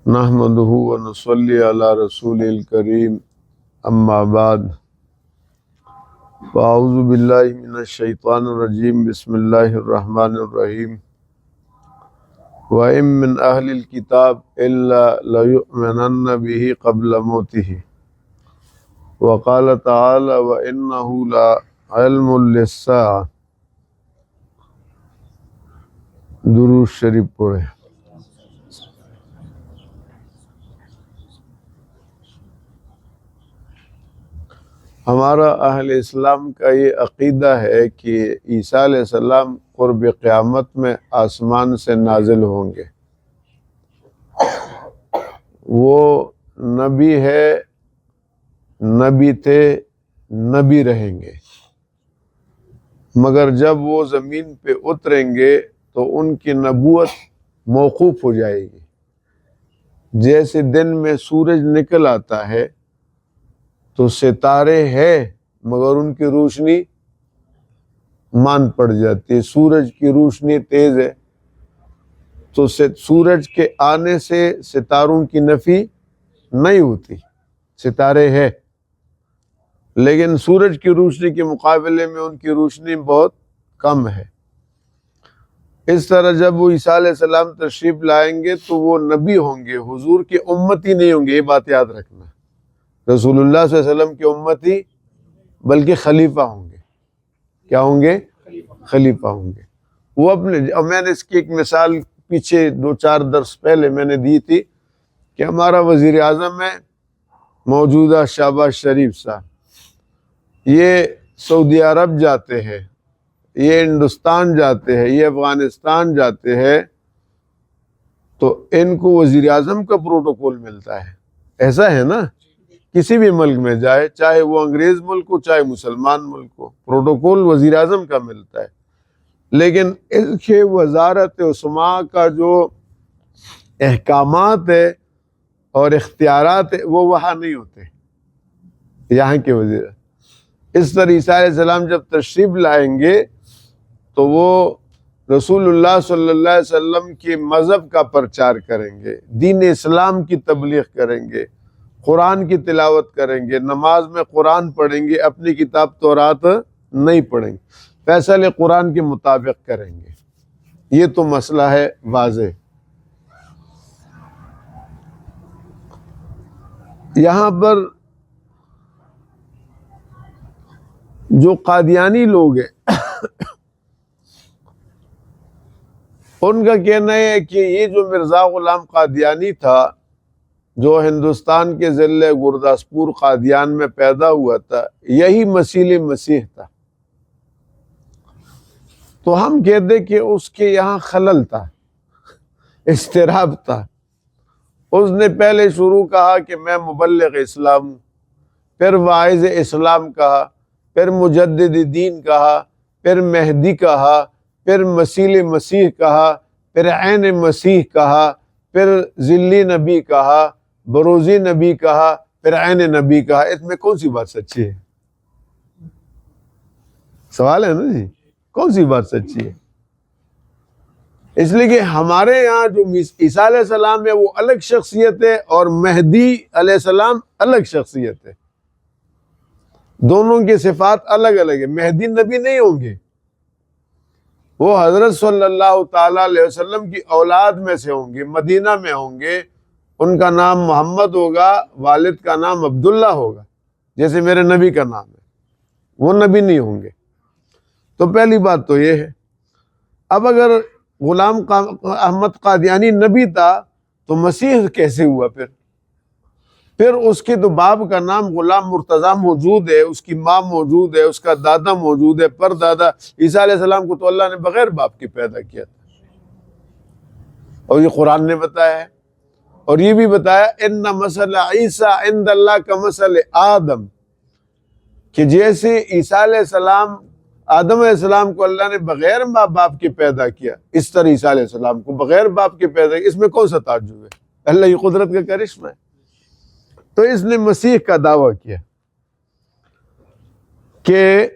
نحمده ونصلي على رسول الكريم اما بعد فاعوذ باللہ من الشیطان الرجیم بسم اللہ الرحمن الرحیم وَإِن مِّنْ أَهْلِ الْكِتَابِ إِلَّا لَيُؤْمِنَنَّ بِهِ قَبْلَ مَوْتِهِ وَقَالَ تَعَالَى وَإِنَّهُ لَعِلْمٌ لِلسَّاعَةِ۔ درود شریف پڑھیں۔ ہمارا اہل اسلام کا یہ عقیدہ ہے کہ عیسیٰ علیہ السلام قرب قیامت میں آسمان سے نازل ہوں گے۔ وہ نبی ہے، نبی تھے، نبی رہیں گے، مگر جب وہ زمین پہ اتریں گے تو ان کی نبوت موقوف ہو جائے گی۔ جیسے دن میں سورج نکل آتا ہے تو ستارے ہیں مگر ان کی روشنی مان پڑ جاتی ہے۔ سورج کی روشنی تیز ہے تو سورج کے آنے سے ستاروں کی نفی نہیں ہوتی، ستارے ہیں، لیکن سورج کی روشنی کے مقابلے میں ان کی روشنی بہت کم ہے۔ اس طرح جب وہ عیسیٰ علیہ السلام تشریف لائیں گے تو وہ نبی ہوں گے، حضور کے امتی نہیں ہوں گے، یہ بات یاد رکھنا۔ رسول اللہ صلی اللہ علیہ وسلم کی امتی بلکہ خلیفہ ہوں گے۔ کیا ہوں گے؟ خلیفہ ہوں گے۔ وہ اپنے، میں نے اس کی ایک مثال پیچھے 2-4 درس پہلے میں نے دی تھی کہ ہمارا وزیر اعظم ہے موجودہ شہباز شریف صاحب، یہ سعودی عرب جاتے ہیں، یہ ہندوستان جاتے ہیں، یہ افغانستان جاتے ہیں، تو ان کو وزیر اعظم کا پروٹوکول ملتا ہے۔ ایسا ہے نا، کسی بھی ملک میں جائے، چاہے وہ انگریز ملک ہو چاہے مسلمان ملک ہو، پروٹوکول وزیر اعظم کا ملتا ہے، لیکن اس کے وزارت عثمیٰ کا جو احکامات ہے اور اختیارات ہے وہ وہاں نہیں ہوتے، یہاں کے وزیر۔ اس طرح عیسیٰ علیہ السلام جب تشریف لائیں گے تو وہ رسول اللہ صلی اللہ علیہ وسلم کے مذہب کا پرچار کریں گے، دین اسلام کی تبلیغ کریں گے، قرآن کی تلاوت کریں گے، نماز میں قرآن پڑھیں گے، اپنی کتاب تورات نہیں پڑھیں گے، فیصلے قرآن کے مطابق کریں گے۔ یہ تو مسئلہ ہے واضح۔ یہاں پر جو قادیانی لوگ ہیں ان کا کہنا ہے کہ یہ جو مرزا غلام قادیانی تھا، جو ہندوستان کے ضلع گرداسپور قادیان میں پیدا ہوا تھا، یہی مسیح مسیح تھا۔ تو ہم کہتے کہ اس کے یہاں خلل تھا، اضطراب تھا۔ اس نے پہلے شروع کہا کہ میں مبلغ اسلام ہوں، پھر واعظ اسلام کہا، پھر مجدد دین کہا، پھر مہدی کہا، پھر مسیح مسیح کہا، پھر عین مسیح کہا، پھر ذلی نبی کہا، بروزی نبی کہا، پھر عین نبی کہا۔ اس میں کون سی بات سچی ہے؟ سوال ہے نا جی، کون سی بات سچی ہے؟ اس لیے کہ ہمارے یہاں جو عیسیٰ علیہ السلام ہے وہ الگ شخصیت ہے اور مہدی علیہ السلام الگ شخصیت ہے، دونوں کی صفات الگ الگ ہے۔ مہدی نبی نہیں ہوں گے، وہ حضرت صلی اللہ تعالی علیہ وسلم کی اولاد میں سے ہوں گے، مدینہ میں ہوں گے، ان کا نام محمد ہوگا، والد کا نام عبداللہ ہوگا، جیسے میرے نبی کا نام ہے۔ وہ نبی نہیں ہوں گے۔ تو پہلی بات تو یہ ہے۔ اب اگر غلام احمد قادیانی نبی تھا تو مسیح کیسے ہوا؟ پھر اس کے تو باپ کا نام غلام مرتضیٰ موجود ہے، اس کی ماں موجود ہے، اس کا دادا موجود ہے، پر دادا۔ عیسیٰ علیہ السلام کو تو اللہ نے بغیر باپ کے پیدا کیا تھا، اور یہ قرآن نے بتایا ہے، اور یہ بھی بتایا ان مثل عیسیٰ عند اللہ کمثل آدم، کہ جیسے عیسیٰ علیہ السلام، آدم علیہ السلام کو اللہ نے بغیر ماں باپ کے پیدا کیا، اس طرح عیسیٰ علیہ السلام کو بغیر باپ کے پیدا کیا۔ اس میں کون سا تعجب ہے؟ اللہ کی قدرت کا کرشمہ ہے۔ تو اس نے مسیح کا دعویٰ کیا کہ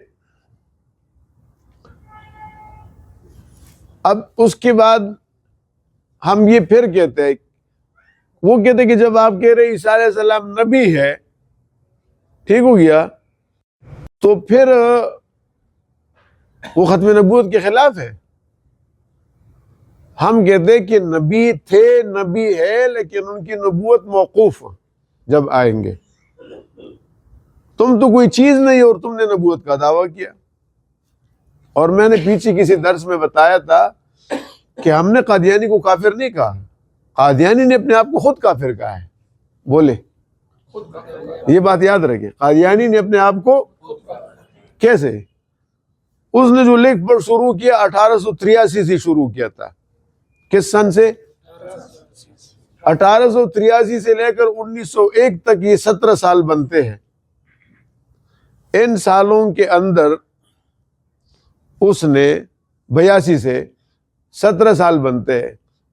اب اس کے بعد ہم یہ پھر کہتے ہیں وہ کہتے کہ جب آپ کہہ رہے عیسیٰ علیہ السلام نبی ہے، ٹھیک ہو گیا، تو پھر وہ ختم نبوت کے خلاف ہے۔ ہم کہتے کہ نبی تھے، نبی ہے، لیکن ان کی نبوت موقوف جب آئیں گے۔ تم تو کوئی چیز نہیں اور تم نے نبوت کا دعویٰ کیا۔ اور میں نے پیچھے کسی درس میں بتایا تھا کہ ہم نے قادیانی کو کافر نہیں کہا، قادیانی نے اپنے آپ کو خود کافر کہا ہے۔ بولے، یہ بات یاد رکھیں، قادیانی نے اپنے آپ کو کیسے؟ اس نے جو لکھ پڑھ شروع کیا 1883 سے شروع کیا تھا۔ کس سن سے؟ 1883 سے لے کر 1901 تک، یہ 17 سال بنتے ہیں۔ ان سالوں کے اندر اس نے 82 سے 17 سال بنتے ہیں،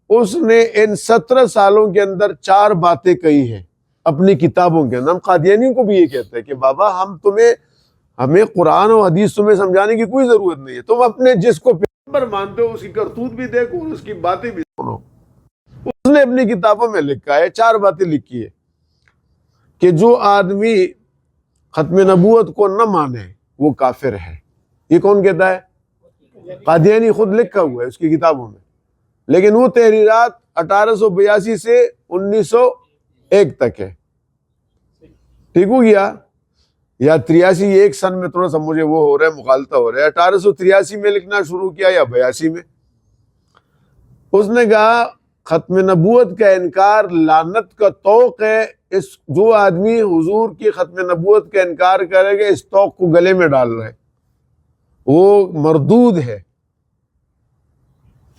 اس نے ان 17 سالوں کے اندر 4 باتیں کہی ہیں اپنی کتابوں کے اندر۔ ہم قادیانیوں کو بھی یہ کہتے ہیں کہ بابا ہمیں قرآن و حدیث تمہیں سمجھانے کی کوئی ضرورت نہیں ہے، تم اپنے جس کو پیغمبر مانتے ہو اس کی کرتوت بھی دیکھو اور اس کی باتیں بھی سنو۔ اس نے اپنی کتابوں میں لکھا ہے، 4 باتیں لکھی ہے کہ جو آدمی ختم نبوت کو نہ مانے وہ کافر ہے۔ یہ کون کہتا ہے؟ قادیانی خود لکھا ہوا ہے اس کی کتابوں میں، لیکن وہ تحریرات 1882 سے 1901 تک ہے، ٹھیک ہو گیا؟ یا 83، ایک سن میں تھوڑا سا مجھے وہ ہو رہا ہے، مغالطہ ہو رہا ہے۔ 1883 میں لکھنا شروع کیا یا 82 میں۔ اس نے کہا ختم نبوت کا انکار لعنت کا طوق ہے، جو آدمی حضور کی ختم نبوت کا انکار کرے گا اس طوق کو گلے میں ڈال رہا ہے، وہ مردود ہے۔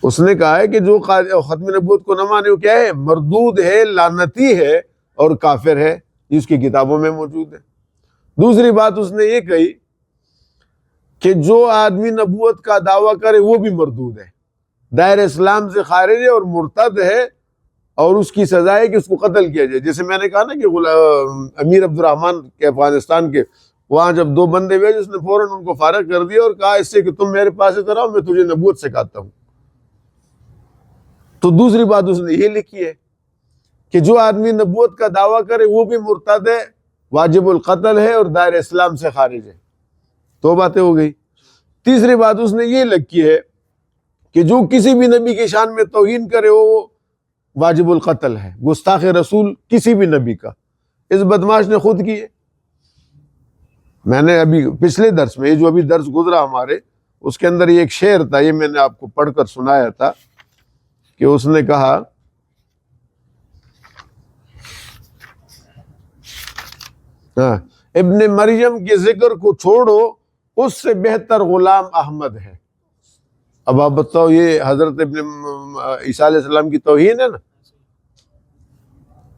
اس نے کہا ہے کہ جو ختم نبوت کو نہ مانے وہ کیا ہے؟ مردود ہے، لعنتی ہے اور کافر ہے۔ اس کی کتابوں میں موجود ہے۔ دوسری بات اس نے یہ کہی کہ جو آدمی نبوت کا دعویٰ کرے وہ بھی مردود ہے، دائر اسلام سے خارج ہے اور مرتد ہے، اور اس کی سزا ہے کہ اس کو قتل کیا جائے۔ جیسے میں نے کہا نا کہ امیر عبد الرحمن کے افغانستان کے، وہاں جب 2 بندے ہوئے جس نے فوراً ان کو فارغ کر دیا اور کہا اس سے کہ تم میرے پاس ادھر آؤ، میں تجھے نبوت سکھاتا ہوں۔ تو دوسری بات اس نے یہ لکھی ہے کہ جو آدمی نبوت کا دعویٰ کرے وہ بھی مرتد ہے، واجب القتل ہے اور دائر اسلام سے خارج ہے۔ 2 باتیں ہو گئی۔ تیسری بات اس نے یہ لکھی ہے کہ جو کسی بھی نبی کی شان میں توہین کرے وہ واجب القتل ہے، گستاخ رسول کسی بھی نبی کا۔ اس بدماش نے خود کی ہے۔ میں نے ابھی پچھلے درس میں، یہ جو ابھی درس گزرا ہمارے، اس کے اندر یہ ایک شعر تھا، یہ میں نے آپ کو پڑھ کر سنایا تھا کہ اس نے کہا ابن مریم کے ذکر کو چھوڑو، اس سے بہتر غلام احمد ہے۔ اب آپ بتاؤ، یہ حضرت ابن عیسیٰ علیہ السلام کی توہین ہے نا۔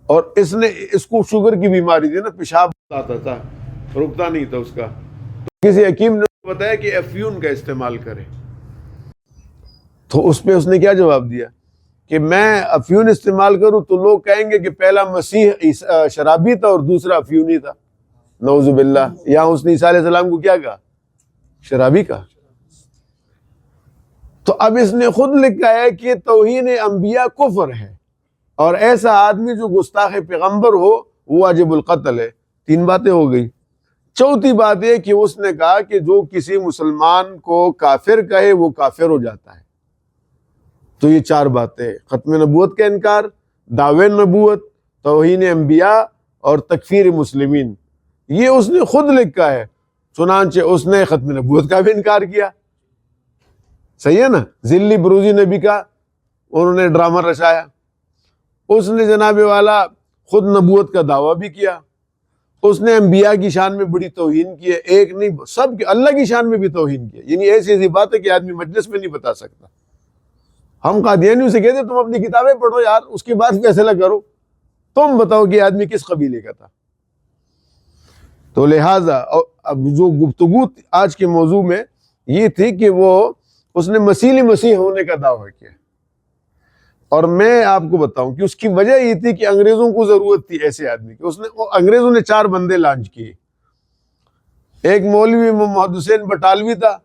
اور اس کو شوگر کی بیماری تھی نا، پیشاب آتا تھا، رکتا نہیں تھا اس کا، تو کسی حکیم نے بتایا کہ افیون کا استعمال کرے، تو اس پہ اس نے کیا جواب دیا کہ میں افیون استعمال کروں تو لوگ کہیں گے کہ پہلا مسیح شرابی تھا اور دوسرا افیونی تھا، نعوذ باللہ۔ یہاں اس نے عیسیٰ علیہ السلام کو کیا کہا؟ شرابی کہا۔ تو اب اس نے خود لکھا ہے کہ توہین انبیاء کفر ہے، اور ایسا آدمی جو گستاخ پیغمبر ہو وہ واجب القتل ہے۔ 3 باتیں ہو گئی۔ چوتھی بات یہ کہ اس نے کہا کہ جو کسی مسلمان کو کافر کہے وہ کافر ہو جاتا ہے۔ تو یہ 4 باتیں، ختم نبوت کا انکار، دعوی نبوت، توہین انبیاء اور تکفیر مسلمین، یہ اس نے خود لکھا ہے۔ چنانچہ اس نے ختم نبوت کا بھی انکار کیا، صحیح ہے نا؟ ذلی بروزی نبی کا انہوں نے ڈرامہ رچایا۔ اس نے جناب والا خود نبوت کا دعویٰ بھی کیا۔ اس نے انبیاء کی شان میں بڑی توہین کی ہے، ایک نہیں سب کی، اللہ کی شان میں بھی توہین کی ہے۔ یعنی ایسی بات ہے کہ آدمی مجلس میں نہیں بتا سکتا۔ ہم قادیانیوں سے کہتے تم اپنی کتابیں پڑھو یار، اس کے بعد فیصلہ کرو، تم بتاؤ کہ آدمی کس قبیلے کا تھا۔ تو لہٰذا اب جو گفتگو آج کے موضوع میں یہ تھی کہ اس نے مسیح ہونے کا دعویٰ کیا، اور میں آپ کو بتاؤں کہ اس کی وجہ یہ تھی کہ انگریزوں کو ضرورت تھی ایسے آدمی کی۔ انگریزوں نے 4 بندے لانچ کیے۔ ایک مولوی محمد حسین بٹالوی تھا،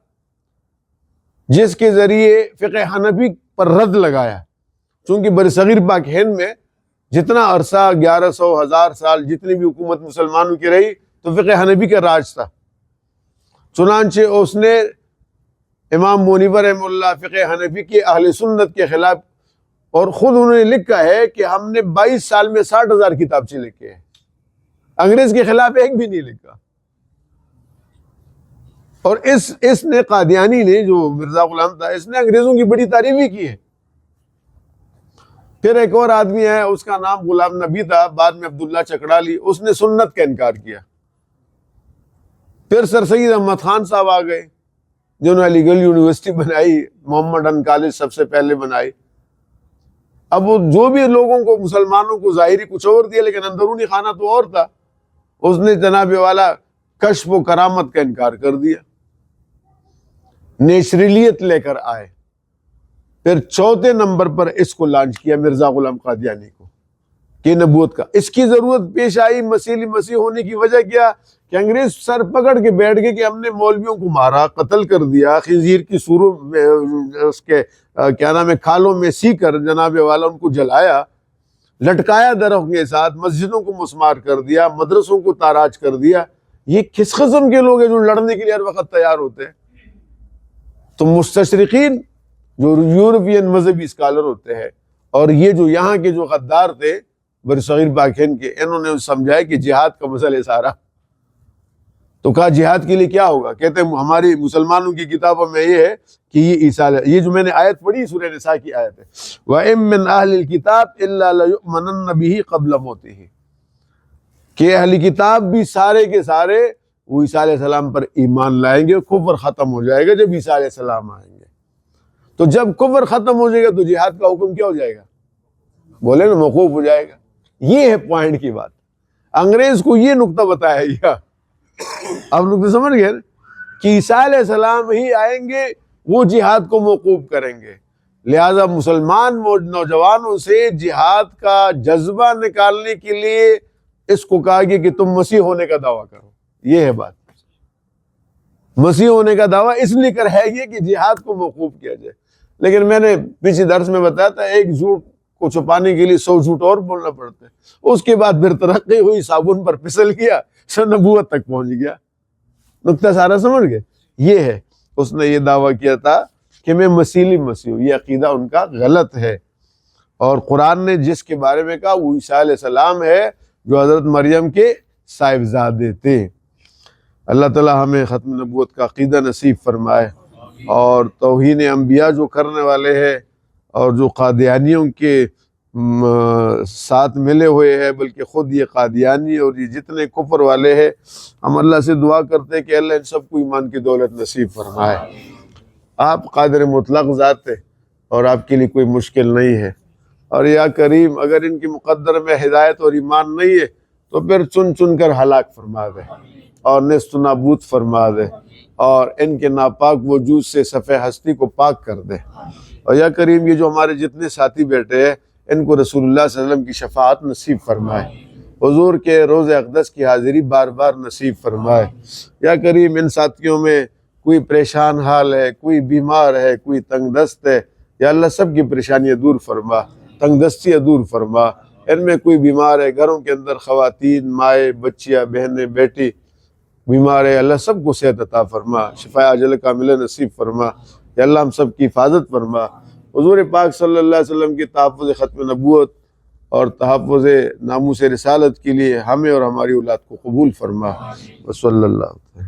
جس کے ذریعے فقہ حنفی پر رد لگایا، چونکہ برصغیر پاک ہند میں جتنا عرصہ 1100 1000 سال جتنی بھی حکومت مسلمانوں کی رہی تو فقہ حنفی کا راج تھا. چنانچہ اس نے امام منیور رحمہ اللہ فقہ حنفی کی اہل سنت کے خلاف، اور خود انہوں نے لکھا ہے کہ ہم نے 22 سال میں 60,000 کتابچے لکھے ہیں، انگریز کے خلاف ایک بھی نہیں لکھا. اور اس نے قادیانی نے، جو مرزا غلام تھا، اس نے انگریزوں کی بڑی تعریف بھی کی ہے. پھر ایک اور آدمی ہے، اس کا نام غلام نبی تھا، بعد میں عبداللہ چکڑالی، اس نے سنت کا انکار کیا. پھر سر سید احمد خان صاحب آ گئے، جنہوں نے علی گڑھ یونیورسٹی بنائی، محمدن کالج سب سے پہلے بنائی. اب وہ جو بھی لوگوں کو، مسلمانوں کو ظاہری کچھ اور دیا لیکن اندرونی خانہ تو اور تھا. اس نے جناب والا کشف و کرامت کا انکار کر دیا، نیچرلیت لے کر آئے. پھر چوتھے نمبر پر اس کو لانچ کیا مرزا غلام قادیانی کو کہ نبوت کا اس کی ضرورت پیش آئی. مسیح ہونے کی وجہ کیا کہ انگریز سر پکڑ کے بیٹھ گئے کہ ہم نے مولویوں کو مارا، قتل کر دیا، خنزیر کی سوروں میں اس کے کیا نام ہے کھالوں میں سی کر جناب والا ان کو جلایا، لٹکایا درخت کے ساتھ، مسجدوں کو مسمار کر دیا، مدرسوں کو تاراج کر دیا. یہ کس قسم کے لوگ ہیں جو لڑنے کے لیے ہر وقت تیار ہوتے ہیں؟ تو مستشرقین جو یورپین مذہبی اسکالر ہوتے ہیں، اور یہ جو یہاں کے جو غدار تھے برصغیر پاک ہند کے، انہوں نے سمجھایا کہ جہاد کا مسئلہ ہے سارا. تو کہا جہاد کے لیے کیا ہوگا؟ کہتے ہیں ہماری مسلمانوں کی کتابوں میں یہ ہے کہ یہ عیسیٰ، یہ جو میں نے آیت پڑھی سورہ نساء کی آیت ہے، وَإِن مِّنْ أَهْلِ الْكِتَابِ إِلَّا لَيُؤْمِنَنَّ بِهِ قَبْلَ مَوْتِهِ، کہ اہل کتاب بھی سارے کے سارے وہ عیسیٰ علیہ السلام پر ایمان لائیں گے، کفر ختم ہو جائے گا جب عیسیٰ علیہ السلام آئیں گے. تو جب کفر ختم ہو جائے گا تو جہاد کا حکم کیا ہو جائے گا؟ بولے نا، موقوف ہو جائے گا. یہ ہے پوائنٹ کی بات. انگریز کو یہ نقطہ بتایا گیا. اب نقطہ سمجھ گئے کہ عیسیٰ علیہ السلام ہی آئیں گے، وہ جہاد کو موقوف کریں گے. لہذا مسلمان نوجوانوں سے جہاد کا جذبہ نکالنے کے لیے اس کو کہا گیا کہ تم مسیح ہونے کا دعویٰ کرو. یہ ہے بات. مسیح ہونے کا دعویٰ اس لیے کر ہے یہ کہ جہاد کو موقوف کیا جائے. لیکن میں نے پچھلے درس میں بتایا تھا، ایک جھوٹ کو چھپانے کے لیے 100 جھوٹ اور بولنا پڑتا ہے. اس کے بعد پھر ترقی ہوئی، صابن پر پھسل گیا، نبوت تک پہنچ گیا. نقطہ سارا سمجھ گئے؟ یہ ہے. اس نے یہ دعویٰ کیا تھا کہ میں مسیح ہوں. یہ عقیدہ ان کا غلط ہے. اور قرآن نے جس کے بارے میں کہا وہ عیسیٰ علیہ السلام ہے، جو حضرت مریم کے صاحبزادے تھے. اللہ تعالی ہمیں ختم نبوت کا عقیدہ نصیب فرمائے، اور توہین انبیاء جو کرنے والے ہیں اور جو قادیانیوں کے ساتھ ملے ہوئے ہیں، بلکہ خود یہ قادیانی اور یہ جتنے کفر والے ہیں، ہم اللہ سے دعا کرتے ہیں کہ اللہ ان سب کو ایمان کی دولت نصیب فرمائے. آپ قادر مطلق ذات ہے اور آپ کے لیے کوئی مشکل نہیں ہے. اور یا کریم اگر ان کی مقدر میں ہدایت اور ایمان نہیں ہے تو پھر چن چن کر ہلاک فرما دے اور نیست و نابود فرما دے، اور ان کے ناپاک وجود سے صفحہ ہستی کو پاک کر دے. اور یا کریم یہ جو ہمارے جتنے ساتھی بیٹھے ہیں، ان کو رسول اللہ صلی اللہ علیہ وسلم کی شفاعت نصیب فرمائے، حضور کے روضہ اقدس کی حاضری بار بار نصیب فرمائے. یا کریم ان ساتھیوں میں کوئی پریشان حال ہے، کوئی بیمار ہے، کوئی تنگ دست ہے، یا اللہ سب کی پریشانیاں دور فرما، تنگ دستیاں دور فرما. ان میں کوئی بیمار ہے، گھروں کے اندر خواتین، مائیں، بچیاں، بہنیں، بیٹی بیمار ہے، اللہ سب کو صحت عطا فرما، شفاء عاجلہ کاملہ نصیب فرما. یا اللہ ہم سب کی حفاظت فرما. حضور پاک صلی اللہ علیہ وسلم کی تحفظ ختم نبوت اور تحفظ ناموس رسالت کے لیے ہمیں اور ہماری اولاد کو قبول فرما. وصلی اللہ علیہ وسلم.